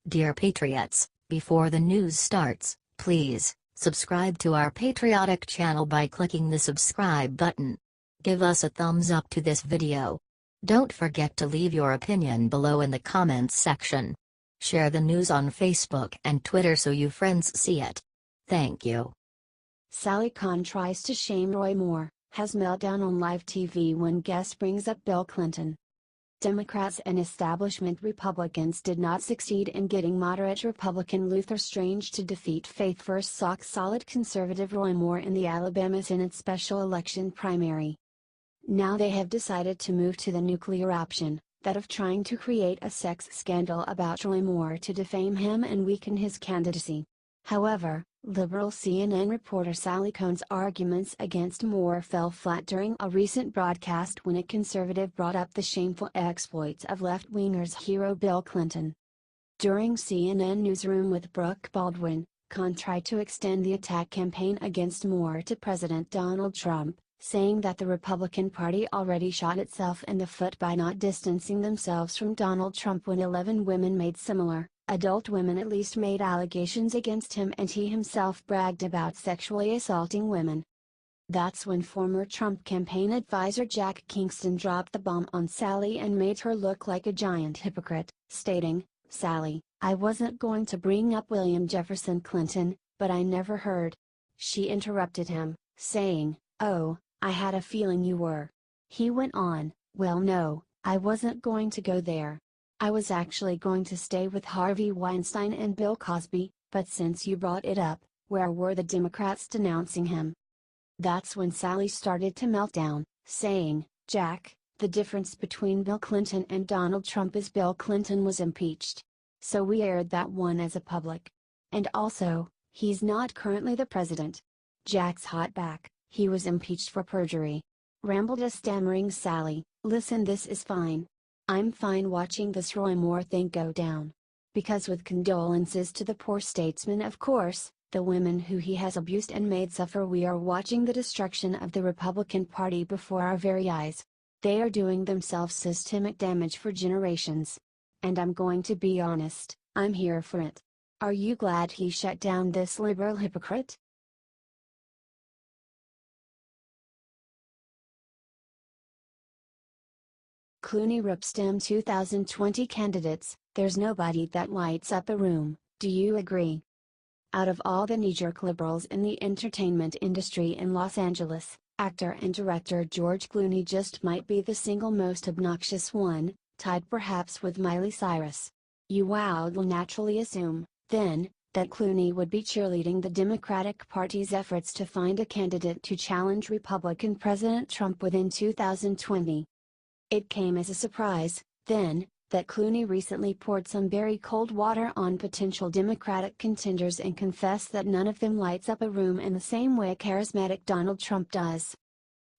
Dear Patriots, before the news starts, please subscribe to our patriotic channel by clicking the subscribe button. Give us a thumbs up to this video. Don't forget to leave your opinion below in the comments section. Share the news on Facebook and Twitter so you friends see it. Thank you. Sally Kohn tries to shame Roy Moore, has meltdown on live TV when guest brings up Bill Clinton. Democrats and establishment Republicans did not succeed in getting moderate Republican Luther Strange to defeat faith-first rock-solid conservative Roy Moore in the Alabama Senate special election primary. Now they have decided to move to the nuclear option, that of trying to create a sex scandal about Roy Moore to defame him and weaken his candidacy. However, liberal CNN reporter Sally Kohn's arguments against Moore fell flat during a recent broadcast when a conservative brought up the shameful exploits of left-wingers hero Bill Clinton. During CNN Newsroom with Brooke Baldwin, Kohn tried to extend the attack campaign against Moore to President Donald Trump, saying that the Republican Party already shot itself in the foot by not distancing themselves from Donald Trump when 11 women made similar, adult women at least made allegations against him and he himself bragged about sexually assaulting women. That's when former Trump campaign advisor Jack Kingston dropped the bomb on Sally and made her look like a giant hypocrite, stating, "Sally, I wasn't going to bring up William Jefferson Clinton, but I never heard." She interrupted him, saying, "Oh, I had a feeling you were." He went on, "Well no, I wasn't going to go there. I was actually going to stay with Harvey Weinstein and Bill Cosby, but since you brought it up, where were the Democrats denouncing him?" That's when Sally started to melt down, saying, "Jack, the difference between Bill Clinton and Donald Trump is Bill Clinton was impeached. So we aired that one as a public. And also, he's not currently the president." Jack's hot back, "He was impeached for perjury." Rambled a stammering Sally, "Listen, this is fine. I'm fine watching this Roy Moore thing go down. Because with condolences to the poor statesman, of course, the women who he has abused and made suffer, we are watching the destruction of the Republican Party before our very eyes. They are doing themselves systemic damage for generations. And I'm going to be honest, I'm here for it. Are you glad he shut down this liberal hypocrite?" Clooney rips Dem 2020 candidates, "There's nobody that lights up a room, do you agree?" Out of all the knee-jerk liberals in the entertainment industry in Los Angeles, actor and director George Clooney just might be the single most obnoxious one, tied perhaps with Miley Cyrus. You will naturally assume, then, that Clooney would be cheerleading the Democratic Party's efforts to find a candidate to challenge Republican President Trump within 2020. It came as a surprise, then, that Clooney recently poured some very cold water on potential Democratic contenders and confessed that none of them lights up a room in the same way charismatic Donald Trump does.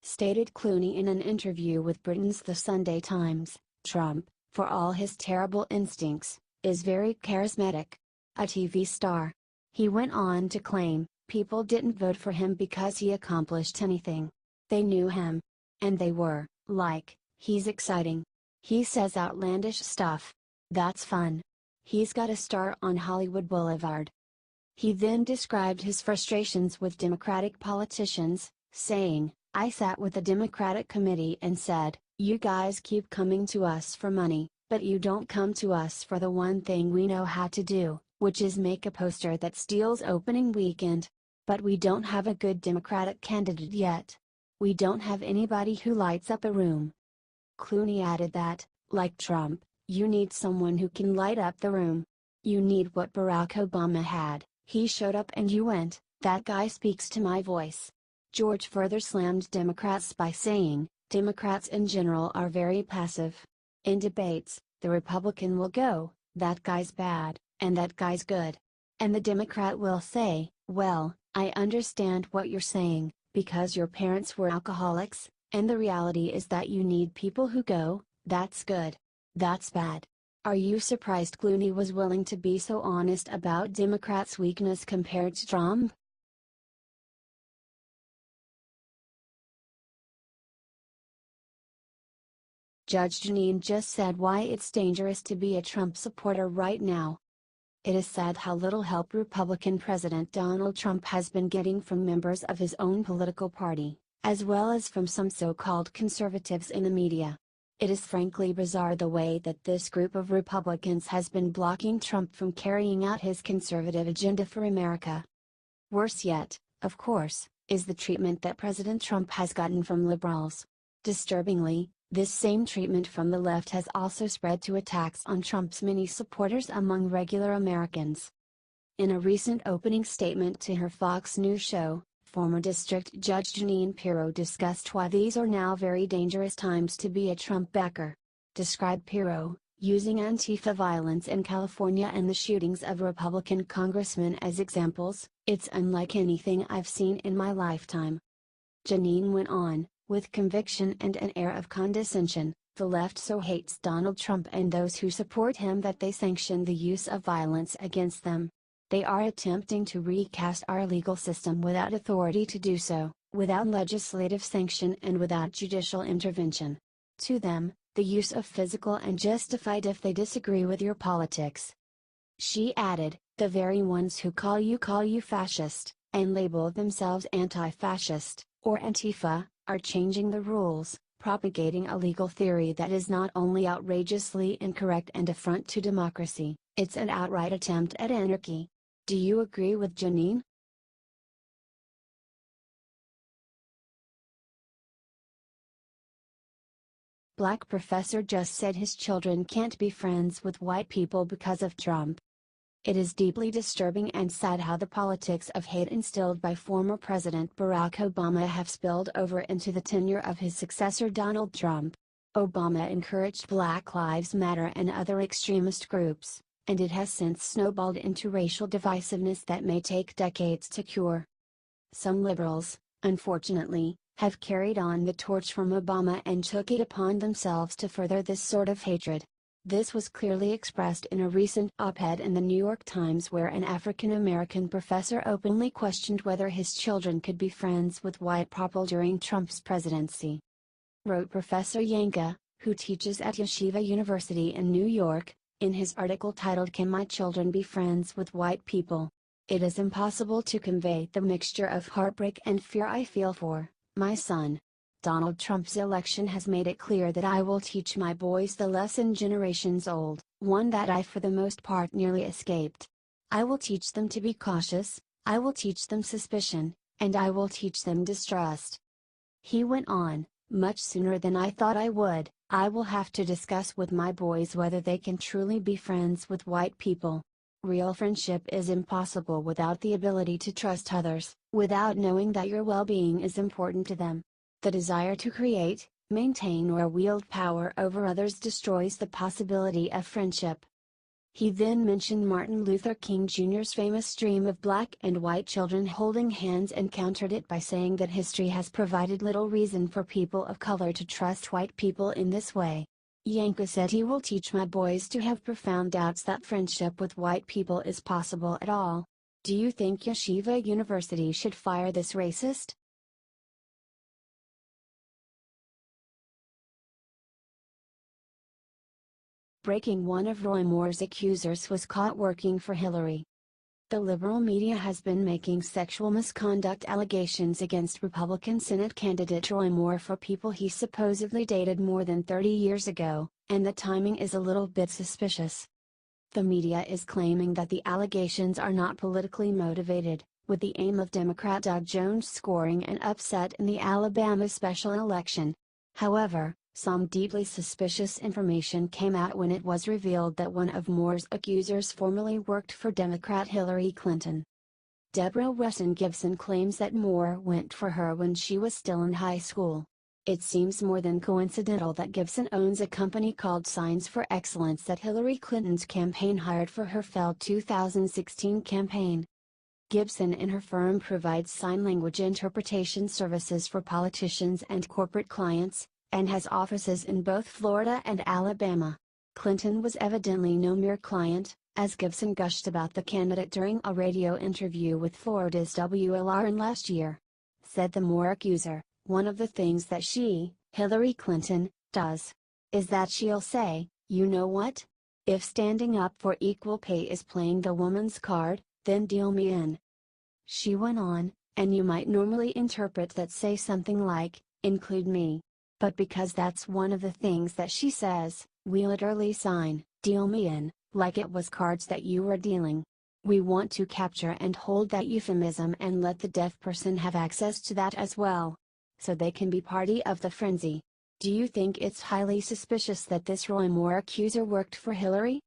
Stated Clooney in an interview with Britain's The Sunday Times, "Trump, for all his terrible instincts, is very charismatic. A TV star." He went on to claim, "People didn't vote for him because he accomplished anything. They knew him. And they were, like, he's exciting. He says outlandish stuff. That's fun. He's got a star on Hollywood Boulevard." He then described his frustrations with Democratic politicians, saying, "I sat with the Democratic committee and said, you guys keep coming to us for money, but you don't come to us for the one thing we know how to do, which is make a poster that steals opening weekend. But we don't have a good Democratic candidate yet. We don't have anybody who lights up a room." Clooney added that, like Trump, you need someone who can light up the room. You need what Barack Obama had. He showed up and you went, "That guy speaks to my voice." George further slammed Democrats by saying, "Democrats in general are very passive. In debates, the Republican will go, 'That guy's bad, and that guy's good.' And the Democrat will say, 'Well, I understand what you're saying, because your parents were alcoholics, and the reality is that you need people who go, that's good. That's bad.'" Are you surprised Clooney was willing to be so honest about Democrats' weakness compared to Trump? Judge Jeanine just said why it's dangerous to be a Trump supporter right now. It is sad how little help Republican President Donald Trump has been getting from members of his own political party, as well as from some so-called conservatives in the media. It is frankly bizarre the way that this group of Republicans has been blocking Trump from carrying out his conservative agenda for America. Worse yet, of course, is the treatment that President Trump has gotten from liberals. Disturbingly, this same treatment from the left has also spread to attacks on Trump's many supporters among regular Americans. In a recent opening statement to her Fox News show, former District Judge Jeanine Pirro discussed why these are now very dangerous times to be a Trump backer. Described Pirro, using Antifa violence in California and the shootings of Republican congressmen as examples, "It's unlike anything I've seen in my lifetime." Jeanine went on, with conviction and an air of condescension, "The left so hates Donald Trump and those who support him that they sanction the use of violence against them. They are attempting to recast our legal system without authority to do so, without legislative sanction and without judicial intervention. To them, the use of physical and justified if they disagree with your politics." She added, "The very ones who call you fascist, and label themselves anti-fascist, or Antifa, are changing the rules, propagating a legal theory that is not only outrageously incorrect and affront to democracy, it's an outright attempt at anarchy." Do you agree with Jeanine? Black professor just said his children can't be friends with white people because of Trump. It is deeply disturbing and sad how the politics of hate instilled by former President Barack Obama have spilled over into the tenure of his successor Donald Trump. Obama encouraged Black Lives Matter and other extremist groups, and it has since snowballed into racial divisiveness that may take decades to cure. Some liberals, unfortunately, have carried on the torch from Obama and took it upon themselves to further this sort of hatred. This was clearly expressed in a recent op-ed in the New York Times where an African American professor openly questioned whether his children could be friends with white people during Trump's presidency. Wrote Professor Yanka, who teaches at Yeshiva University in New York, in his article titled "Can My Children Be Friends with White People? It is impossible to convey the mixture of heartbreak and fear I feel for my son. Donald Trump's election has made it clear that I will teach my boys the lesson generations old, one that I for the most part nearly escaped. I will teach them to be cautious, I will teach them suspicion, and I will teach them distrust." He went on, "Much sooner than I thought I would, I will have to discuss with my boys whether they can truly be friends with white people. Real friendship is impossible without the ability to trust others, without knowing that your well-being is important to them. The desire to create, maintain or wield power over others destroys the possibility of friendship." He then mentioned Martin Luther King Jr.'s famous dream of black and white children holding hands and countered it by saying that history has provided little reason for people of color to trust white people in this way. Yanka said he will teach my boys to have profound doubts that friendship with white people is possible at all. Do you think Yeshiva University should fire this racist? Breaking: one of Roy Moore's accusers was caught working for Hillary. The liberal media has been making sexual misconduct allegations against Republican Senate candidate Roy Moore for people he supposedly dated more than 30 years ago, and the timing is a little bit suspicious. The media is claiming that the allegations are not politically motivated, with the aim of Democrat Doug Jones scoring an upset in the Alabama special election. However, some deeply suspicious information came out when it was revealed that one of Moore's accusers formerly worked for Democrat Hillary Clinton. Deborah Wesson Gibson claims that Moore went for her when she was still in high school. It seems more than coincidental that Gibson owns a company called Signs for Excellence that Hillary Clinton's campaign hired for her failed 2016 campaign. Gibson and her firm provides sign language interpretation services for politicians and corporate clients, and has offices in both Florida and Alabama. Clinton was evidently no mere client, as Gibson gushed about the candidate during a radio interview with Florida's WLRN last year. Said the Moore accuser, "One of the things that she, Hillary Clinton, does, is that she'll say, 'You know what? If standing up for equal pay is playing the woman's card, then deal me in. She went on, and you might normally interpret that say something like, include me. But because that's one of the things that she says, we literally sign, deal me in, like it was cards that you were dealing. We want to capture and hold that euphemism and let the deaf person have access to that as well. So they can be party of the frenzy. Do you think it's highly suspicious that this Roy Moore accuser worked for Hillary?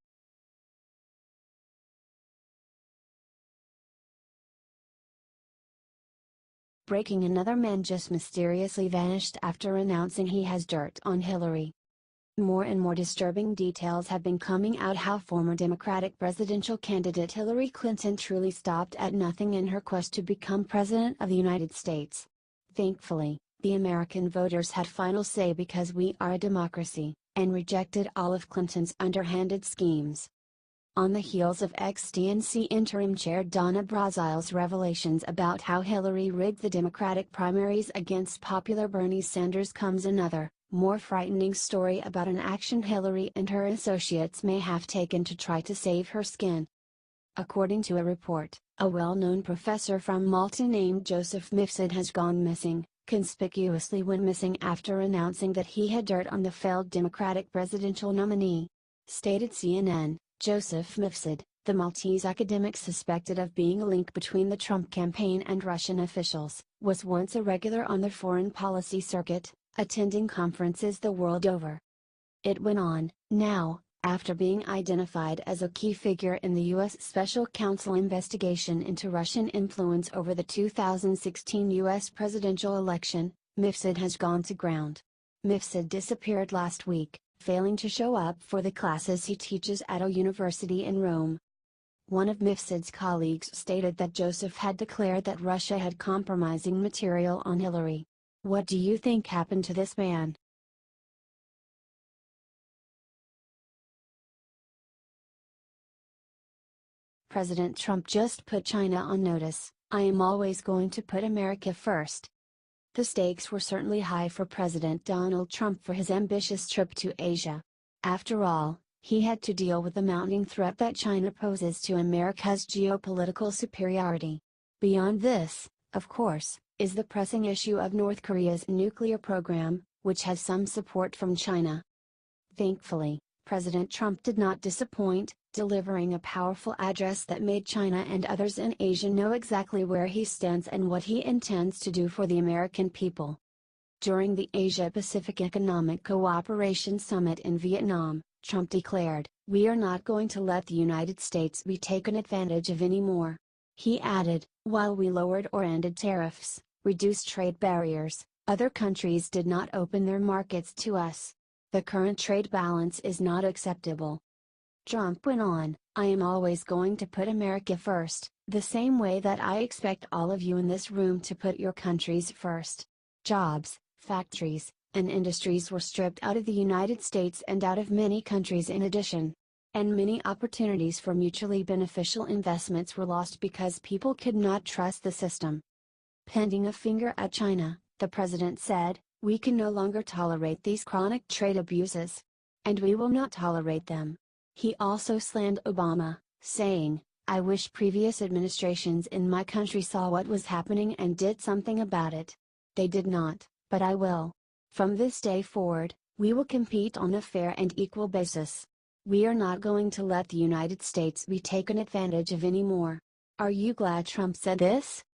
Breaking: another man just mysteriously vanished after announcing he has dirt on Hillary. More and more disturbing details have been coming out how former Democratic presidential candidate Hillary Clinton truly stopped at nothing in her quest to become President of the United States. Thankfully, the American voters had final say because we are a democracy, and rejected all of Clinton's underhanded schemes. On the heels of ex-DNC interim chair Donna Brazile's revelations about how Hillary rigged the Democratic primaries against popular Bernie Sanders comes another, more frightening story about an action Hillary and her associates may have taken to try to save her skin. According to a report, a well-known professor from Malta named Joseph Mifsud has gone missing, conspicuously went missing after announcing that he had dirt on the failed Democratic presidential nominee. Stated CNN, Joseph Mifsud, the Maltese academic suspected of being a link between the Trump campaign and Russian officials, was once a regular on the foreign policy circuit, attending conferences the world over. It went on, now, after being identified as a key figure in the U.S. Special Counsel investigation into Russian influence over the 2016 U.S. presidential election, Mifsud has gone to ground. Mifsud disappeared last week, failing to show up for the classes he teaches at a university in Rome. One of Mifsud's colleagues stated that Joseph had declared that Russia had compromising material on Hillary. What do you think happened to this man? President Trump just put China on notice. I am always going to put America first. The stakes were certainly high for President Donald Trump for his ambitious trip to Asia. After all, he had to deal with the mounting threat that China poses to America's geopolitical superiority. Beyond this, of course, is the pressing issue of North Korea's nuclear program, which has some support from China. Thankfully, President Trump did not disappoint, delivering a powerful address that made China and others in Asia know exactly where he stands and what he intends to do for the American people. During the Asia-Pacific Economic Cooperation Summit in Vietnam, Trump declared, "We are not going to let the United States be taken advantage of anymore." He added, "While we lowered or ended tariffs, reduced trade barriers, other countries did not open their markets to us. The current trade balance is not acceptable." Trump went on, "I am always going to put America first, the same way that I expect all of you in this room to put your countries first." Jobs, factories, and industries were stripped out of the United States and out of many countries in addition. And many opportunities for mutually beneficial investments were lost because people could not trust the system. Pointing a finger at China, the president said, "We can no longer tolerate these chronic trade abuses. And we will not tolerate them." He also slammed Obama, saying, "I wish previous administrations in my country saw what was happening and did something about it. They did not, but I will. From this day forward, we will compete on a fair and equal basis. We are not going to let the United States be taken advantage of anymore." Are you glad Trump said this?